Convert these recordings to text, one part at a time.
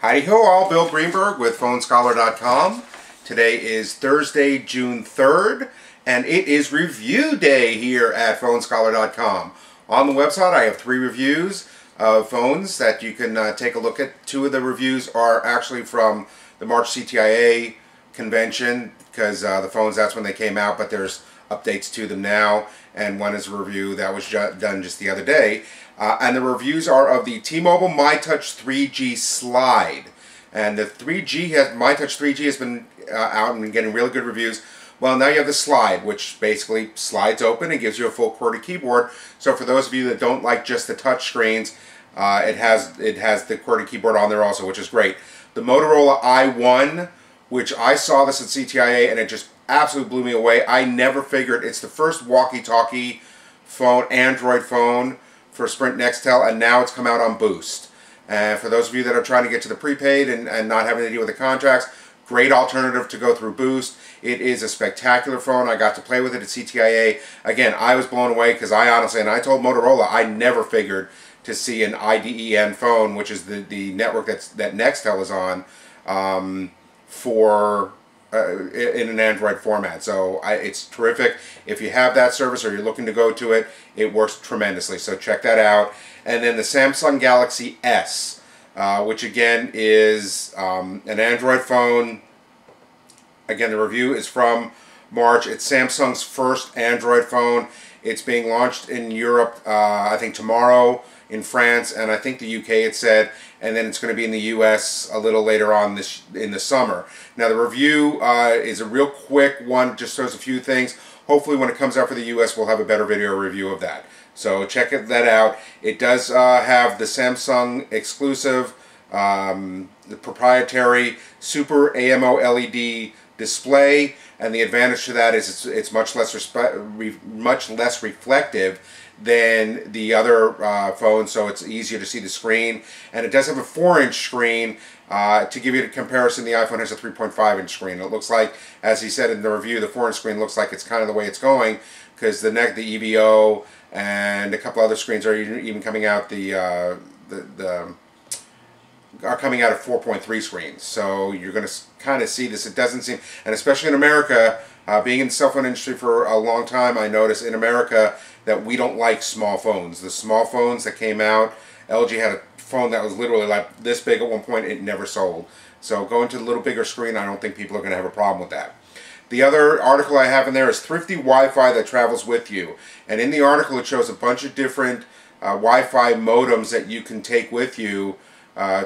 Howdy ho all, Bill Greenberg with PhoneScholar.com. Today is Thursday, June 3rd, and it is review day here at PhoneScholar.com. On the website I have 3 reviews of phones that you can take a look at. 2 of the reviews are actually from the March CTIA convention, because the phones, that's when they came out, but there's updates to them now, and one is a review that was done just the other day. And the reviews are of the T-Mobile myTouch 3G Slide. And the myTouch 3G has been out and getting really good reviews. Well, now you have the Slide, which basically slides open and gives you a full QWERTY keyboard. So for those of you that don't like just the touch screens, it has the QWERTY keyboard on there also, which is great. The Motorola i1, which I saw this at CTIA and it just absolutely blew me away. I never figured it's the first walkie-talkie phone, Android phone, for Sprint Nextel, and now it's come out on Boost. And for those of you that are trying to get to the prepaid and not having to deal with the contracts, great alternative to go through Boost. It is a spectacular phone. I got to play with it at CTIA. Again, I was blown away because I honestly, and I told Motorola, I never figured to see an IDEN phone, which is the network that Nextel is on, in an Android format. So it's terrific. If you have that service or you're looking to go to it, it works tremendously. So check that out. And then the Samsung Galaxy S, which again is an Android phone. Again, the review is from March. It's Samsung's first Android phone. It's being launched in Europe, I think tomorrow, in France, and I think the UK it said, and then it's going to be in the US a little later on in the summer. Now the review is a real quick one, just shows a few things. Hopefully when it comes out for the US we'll have a better video review of that. So check that out. It does have the Samsung exclusive, the proprietary Super AMO LED display, and the advantage to that is it's much less reflective than the other phones, so it's easier to see the screen. And it does have a 4-inch screen. To give you a comparison, the iPhone has a 3.5-inch screen. It looks like, as he said in the review, the 4-inch screen looks like it's kind of the way it's going, because the EVO and a couple other screens are even coming out are coming out of 4.3 screens. So you're going to kind of see this. It doesn't seem, and especially in America, being in the cell phone industry for a long time, I noticed in America that we don't like small phones. The small phones that came out, LG had a phone that was literally like this big at one point. It never sold. So going to the little bigger screen, I don't think people are going to have a problem with that. The other article I have in there is Thrifty Wi-Fi That Travels With You. And in the article it shows a bunch of different Wi-Fi modems that you can take with you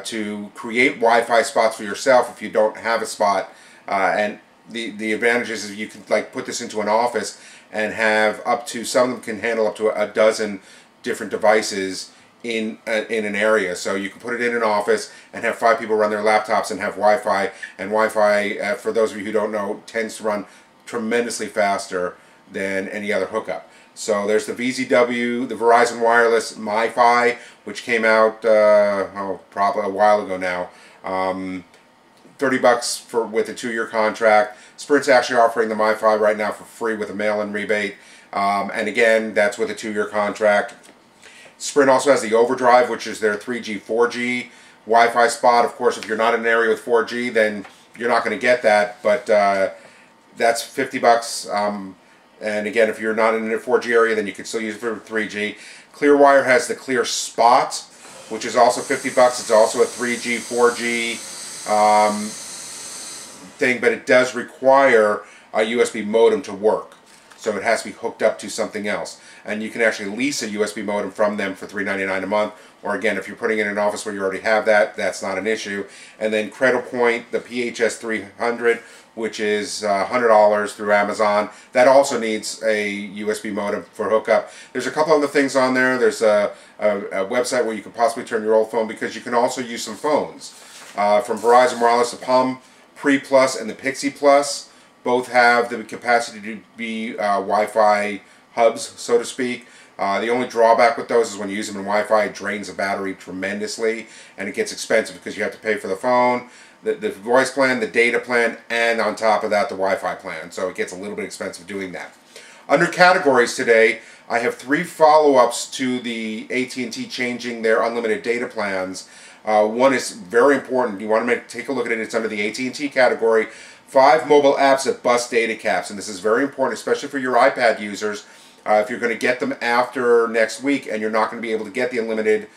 to create Wi-Fi spots for yourself if you don't have a spot. And the advantage is you can like put this into an office and have up to, some of them can handle up to a dozen different devices in an area. So you can put it in an office and have 5 people run their laptops and have Wi-Fi. And Wi-Fi, for those of you who don't know, tends to run tremendously faster than any other hookup. So there's the VZW, the Verizon Wireless MiFi, which came out probably a while ago now. $30 with a 2-year contract. Sprint's actually offering the MiFi right now for free with a mail-in rebate. And again, that's with a 2-year contract. Sprint also has the Overdrive, which is their 3G, 4G Wi-Fi spot. Of course, if you're not in an area with 4G, then you're not going to get that. But that's $50. And again, if you're not in a 4G area, then you can still use it for 3G. Clearwire has the Clear Spot, which is also $50. It's also a 3G, 4G thing, but it does require a USB modem to work. So it has to be hooked up to something else. And you can actually lease a USB modem from them for $3.99 a month. Or again, if you're putting it in an office where you already have that, that's not an issue. And then Cradlepoint, the PHS 300, which is $100 through Amazon. That also needs a USB modem for hookup. There's a couple other things on there. There's a website where you can possibly turn your old phone, because you can also use some phones. From Verizon Wireless, the Palm Pre Plus and the Pixie Plus both have the capacity to be Wi-Fi hubs, so to speak. The only drawback with those is when you use them in Wi-Fi, it drains the battery tremendously, and it gets expensive because you have to pay for the phone, the voice plan, the data plan, and on top of that, the Wi-Fi plan. So it gets a little bit expensive doing that. Under categories today, I have 3 follow-ups to the AT&T changing their unlimited data plans. One is very important. You want to take a look at it. It's under the AT&T category. 5 mobile apps that bust data caps, and this is very important, especially for your iPad users. If you're going to get them after next week and you're not going to be able to get the unlimited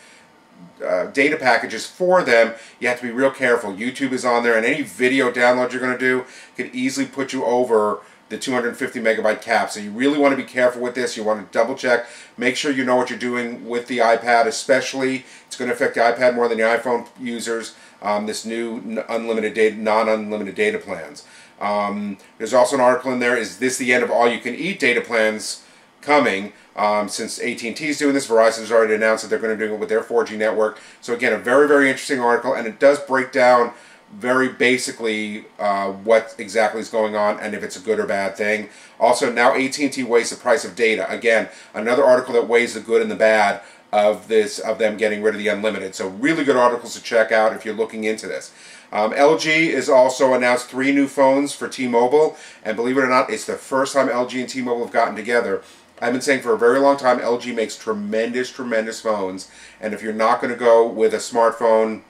data packages for them, you have to be real careful. YouTube is on there, and any video download you're going to do could easily put you over the 250 megabyte cap. So you really want to be careful with this. You want to double check, make sure you know what you're doing with the iPad, especially it's going to affect the iPad more than the iPhone users. This new unlimited data, non-unlimited data plans. There's also an article in there, is this the end of all you can eat data plans coming? Since AT&T is doing this, Verizon's already announced that they're going to do it with their 4G network. So again, a very, very interesting article, and it does break down very basically what exactly is going on and if it's a good or bad thing. Also, now AT&T weighs the price of data. Again, another article that weighs the good and the bad of them getting rid of the unlimited. So really good articles to check out if you're looking into this. LG has also announced 3 new phones for T-Mobile, and believe it or not, it's the first time LG and T-Mobile have gotten together. I've been saying for a very long time, LG makes tremendous, tremendous phones, and if you're not going to go with a smartphone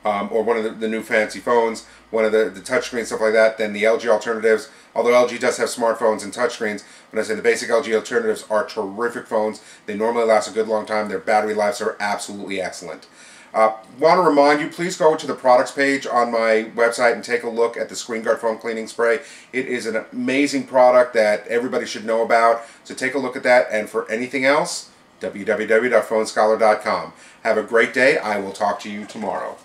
or one of the new fancy phones, one of the touchscreen stuff like that, then the LG alternatives, although LG does have smartphones and touchscreens, when I say the basic LG alternatives are terrific phones. They normally last a good long time. Their battery lives are absolutely excellent. Want to remind you, please go to the products page on my website and take a look at the Screen Guard Phone Cleaning Spray. It is an amazing product that everybody should know about, so take a look at that. And for anything else, www.phonescholar.com. Have a great day. I will talk to you tomorrow.